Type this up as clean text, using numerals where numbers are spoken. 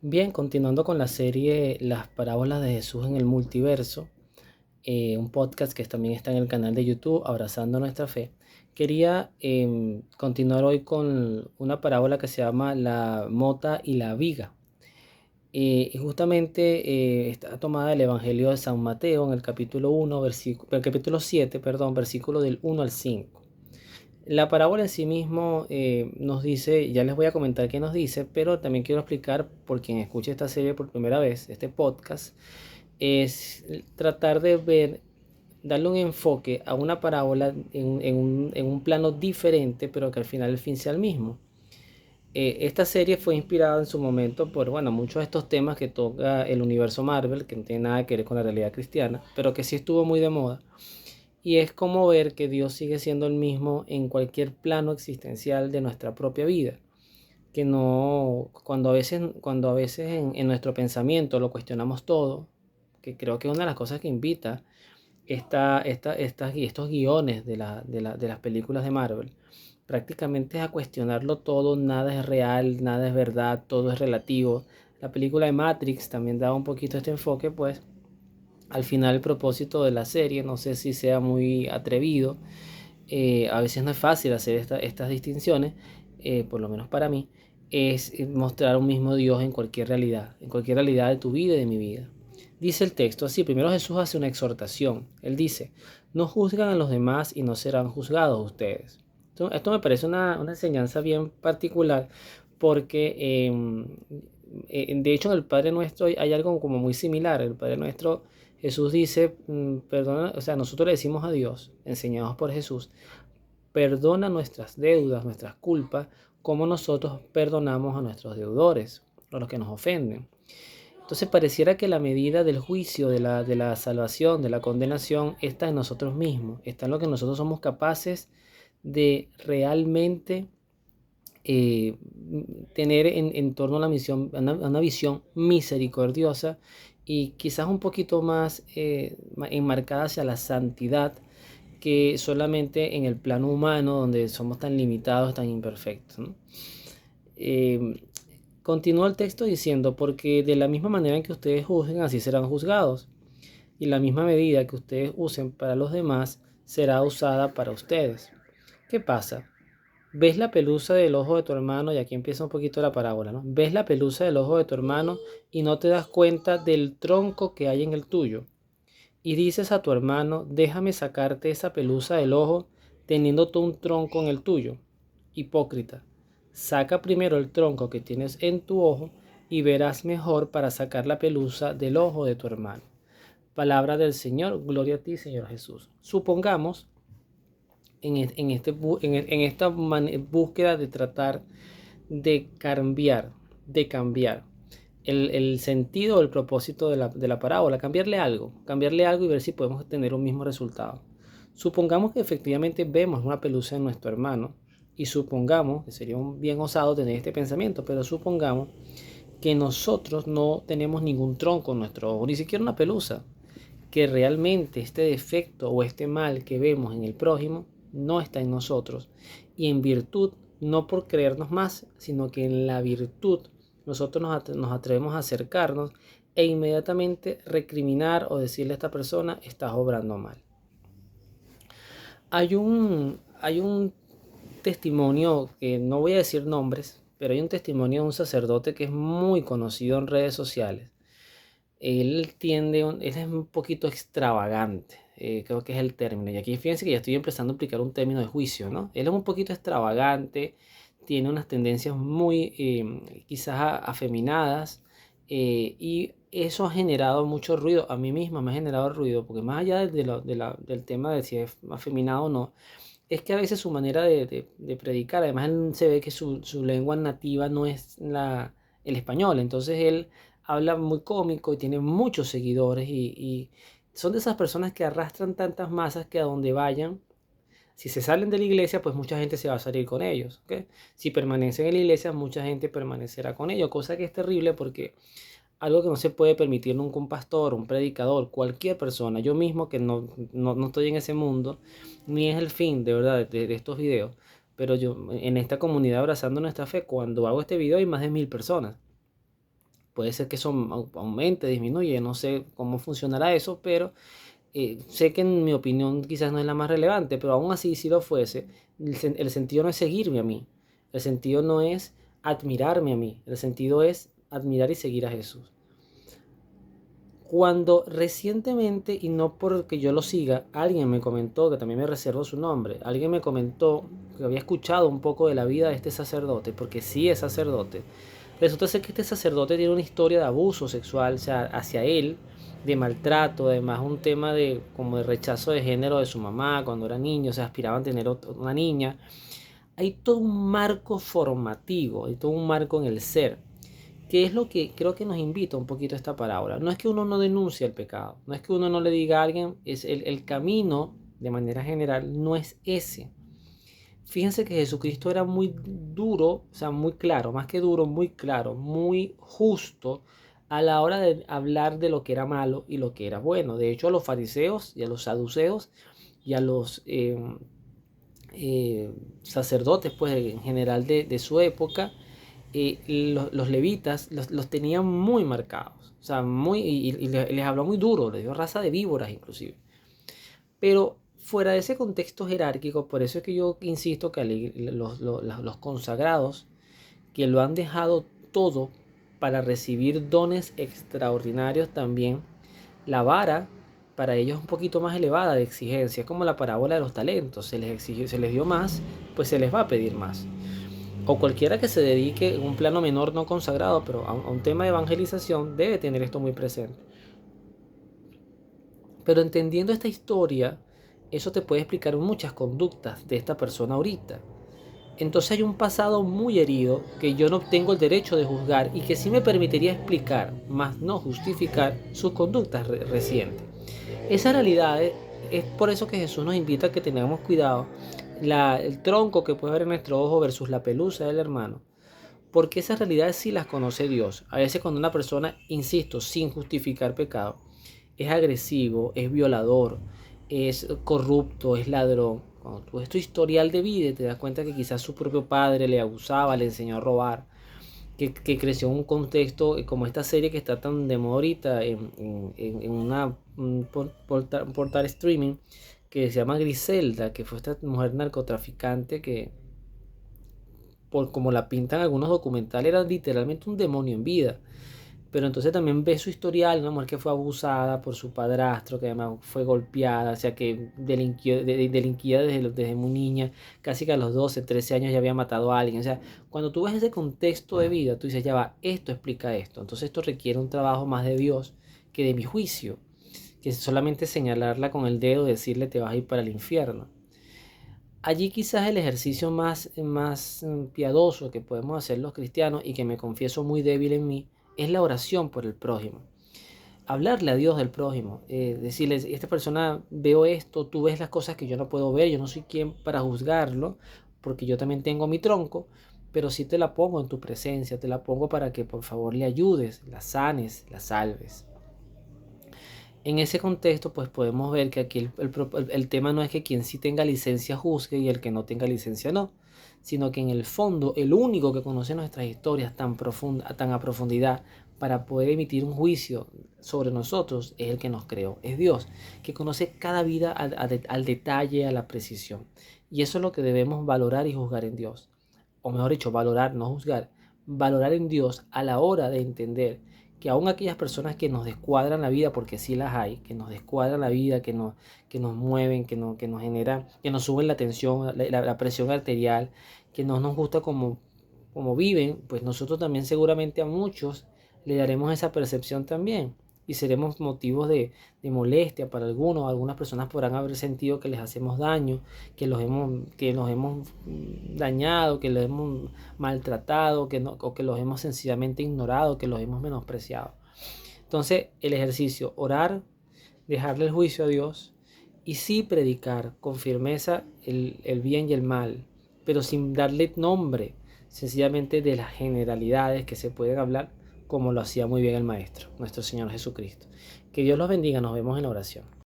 Bien, continuando con la serie Las parábolas de Jesús en el multiverso, un podcast que también está en el canal de YouTube, Abrazando Nuestra Fe, quería continuar hoy con una parábola que se llama La mota y la viga. Y justamente está tomada del Evangelio de San Mateo en el capítulo 1, el capítulo 7, perdón, versículo del 1 al 5. La parábola en sí mismo nos dice, ya les voy a comentar qué nos dice, pero también quiero explicar por quien escuche esta serie por primera vez, este podcast, es tratar de ver, darle un enfoque a una parábola en un plano diferente, pero que al final el fin sea el mismo. Esta serie fue inspirada en su momento por, bueno, muchos de estos temas que toca el universo Marvel, que no tiene nada que ver con la realidad cristiana, pero que sí estuvo muy de moda. Y es como ver que Dios sigue siendo el mismo en cualquier plano existencial de nuestra propia vida. Que no, cuando a veces en nuestro pensamiento lo cuestionamos todo, que creo que es una de las cosas que invita estos guiones de las películas de Marvel, prácticamente es a cuestionarlo todo, nada es real, nada es verdad, todo es relativo. La película de Matrix también da un poquito este enfoque, pues al final el propósito de la serie, no sé si sea muy atrevido, a veces no es fácil hacer estas distinciones, por lo menos para mí, es mostrar un mismo Dios en cualquier realidad de tu vida y de mi vida. Dice el texto así, primero Jesús hace una exhortación, él dice, no juzgan a los demás y no serán juzgados ustedes. Esto me parece una enseñanza bien particular porque de hecho en el Padre Nuestro hay algo como muy similar. El Padre Nuestro, Jesús dice, perdona, o sea, nosotros le decimos a Dios, enseñados por Jesús, perdona nuestras deudas, nuestras culpas, como nosotros perdonamos a nuestros deudores, a los que nos ofenden. Entonces pareciera que la medida del juicio, de la salvación, de la condenación, está en nosotros mismos, está en lo que nosotros somos capaces de realmente eh, tener en torno a la misión, a una visión misericordiosa y quizás un poquito más enmarcada hacia la santidad que solamente en el plano humano donde somos tan limitados, tan imperfectos, ¿no? Eh, Continúa el texto diciendo, porque de la misma manera en que ustedes juzguen, así serán juzgados, y la misma medida que ustedes usen para los demás será usada para ustedes. ¿Qué pasa? Ves la pelusa del ojo de tu hermano, y aquí empieza un poquito la parábola, ¿no? Ves la pelusa del ojo de tu hermano y no te das cuenta del tronco que hay en el tuyo. Y dices a tu hermano, déjame sacarte esa pelusa del ojo, teniendo tú un tronco en el tuyo. Hipócrita, saca primero el tronco que tienes en tu ojo y verás mejor para sacar la pelusa del ojo de tu hermano. Palabra del Señor, gloria a ti, Señor Jesús. Supongamos en esta búsqueda de tratar de cambiar el sentido o el propósito de la parábola, cambiarle algo y ver si podemos tener un mismo resultado. Supongamos que efectivamente vemos una pelusa en nuestro hermano y supongamos, que sería un bien osado tener este pensamiento, pero supongamos que nosotros no tenemos ningún tronco en nuestro ojo, ni siquiera una pelusa, que realmente este defecto o este mal que vemos en el prójimo no está en nosotros. Y en virtud, no por creernos más, sino que en la virtud nosotros nos atrevemos a acercarnos e inmediatamente recriminar o decirle a esta persona, estás obrando mal. Hay un testimonio, que no voy a decir nombres, pero hay un testimonio de un sacerdote que es muy conocido en redes sociales. Él es un poquito extravagante, creo que es el término. Y aquí fíjense que ya estoy empezando a aplicar un término de juicio, ¿no? Él es un poquito extravagante, tiene unas tendencias muy quizás afeminadas, y eso ha generado mucho ruido. A mí misma me ha generado ruido, porque más allá del tema de si es afeminado o no, es que a veces su manera de predicar, además él se ve que su lengua nativa no es el español, entonces él habla muy cómico y tiene muchos seguidores y son de esas personas que arrastran tantas masas que a donde vayan, si se salen de la iglesia, pues mucha gente se va a salir con ellos, ¿ok? Si permanecen en la iglesia, mucha gente permanecerá con ellos, cosa que es terrible porque algo que no se puede permitir nunca un pastor, un predicador, cualquier persona, yo mismo que no estoy en ese mundo, ni es el fin de verdad de estos videos, pero yo en esta comunidad abrazando nuestra fe, cuando hago este video hay más de 1000 personas. Puede ser que eso aumente, disminuye, no sé cómo funcionará eso, pero sé que en mi opinión quizás no es la más relevante, pero aún así si lo fuese, el sentido no es seguirme a mí, el sentido no es admirarme a mí, el sentido es admirar y seguir a Jesús. Cuando recientemente, y no porque yo lo siga, alguien me comentó, que también me reservo su nombre, alguien me comentó que había escuchado un poco de la vida de este sacerdote, porque sí es sacerdote. Resulta ser que este sacerdote tiene una historia de abuso sexual, o sea, hacia él, de maltrato, además un tema de como de rechazo de género de su mamá cuando era niño, o sea, aspiraban a tener una niña. Hay todo un marco formativo, hay todo un marco en el ser, que es lo que creo que nos invita un poquito a esta parábola. No es que uno no denuncie el pecado, no es que uno no le diga a alguien, es el camino, de manera general, no es ese. Fíjense que Jesucristo era muy duro, o sea, muy claro, más que duro, muy claro, muy justo a la hora de hablar de lo que era malo y lo que era bueno. De hecho, a los fariseos y a los saduceos y a los sacerdotes, pues en general de su época, los levitas los tenían muy marcados, o sea, y les habló muy duro, les dio raza de víboras inclusive. Pero fuera de ese contexto jerárquico, por eso es que yo insisto que los consagrados que lo han dejado todo para recibir dones extraordinarios también, la vara para ellos es un poquito más elevada de exigencia, es como la parábola de los talentos, se les dio más, pues se les va a pedir más. O cualquiera que se dedique en un plano menor no consagrado, pero a un tema de evangelización, debe tener esto muy presente. Pero entendiendo esta historia, eso te puede explicar muchas conductas de esta persona ahorita. Entonces hay un pasado muy herido que yo no tengo el derecho de juzgar y que sí me permitiría explicar, más no justificar, sus conductas recientes. Esa realidad es por eso que Jesús nos invita a que tengamos cuidado. El tronco que puede haber en nuestro ojo versus la pelusa del hermano. Porque esas realidades sí las conoce Dios. A veces cuando una persona, insisto, sin justificar pecado, es agresivo, es violador, es corrupto, es ladrón. Cuando tú ves tu historial de vida y te das cuenta que quizás su propio padre le abusaba, le enseñó a robar, que creció en un contexto como esta serie que está tan de moda ahorita en un portal streaming que se llama Griselda, que fue esta mujer narcotraficante que, por como la pintan algunos documentales, era literalmente un demonio en vida. Pero entonces también ve su historial, una mujer que fue abusada por su padrastro, que además fue golpeada, o sea que delinquía desde muy niña, casi que a los 12, 13 años ya había matado a alguien. O sea, cuando tú ves ese contexto de vida, tú dices, ya va, esto explica esto. Entonces esto requiere un trabajo más de Dios que de mi juicio, que es solamente señalarla con el dedo y decirle te vas a ir para el infierno. Allí quizás el ejercicio más piadoso que podemos hacer los cristianos y que me confieso muy débil en mí es la oración por el prójimo. Hablarle a Dios del prójimo, decirle, esta persona veo esto, tú ves las cosas que yo no puedo ver, yo no soy quien para juzgarlo, porque yo también tengo mi tronco, pero sí te la pongo en tu presencia, te la pongo para que por favor le ayudes, la sanes, la salves. En ese contexto, pues podemos ver que aquí el tema no es que quien sí tenga licencia juzgue y el que no tenga licencia no, sino que en el fondo el único que conoce nuestras historias tan a profundidad para poder emitir un juicio sobre nosotros es el que nos creó, es Dios, que conoce cada vida al detalle, a la precisión. Y eso es lo que debemos valorar y juzgar en Dios. O mejor dicho, valorar, no juzgar, valorar en Dios a la hora de entender que aún aquellas personas que nos descuadran la vida, porque sí las hay, que nos descuadran la vida, que nos mueven, que nos generan, que nos suben la tensión, la presión arterial, que no nos gusta como viven, pues nosotros también seguramente a muchos le daremos esa percepción también y seremos motivos de molestia para algunos. Algunas personas podrán haber sentido que les hacemos daño, que los hemos dañado, que los hemos maltratado, o que los hemos sencillamente ignorado, que los hemos menospreciado. Entonces, el ejercicio, orar, dejarle el juicio a Dios y sí predicar con firmeza el bien y el mal, pero sin darle nombre, sencillamente de las generalidades que se pueden hablar, como lo hacía muy bien el Maestro, nuestro Señor Jesucristo. Que Dios los bendiga, nos vemos en la oración.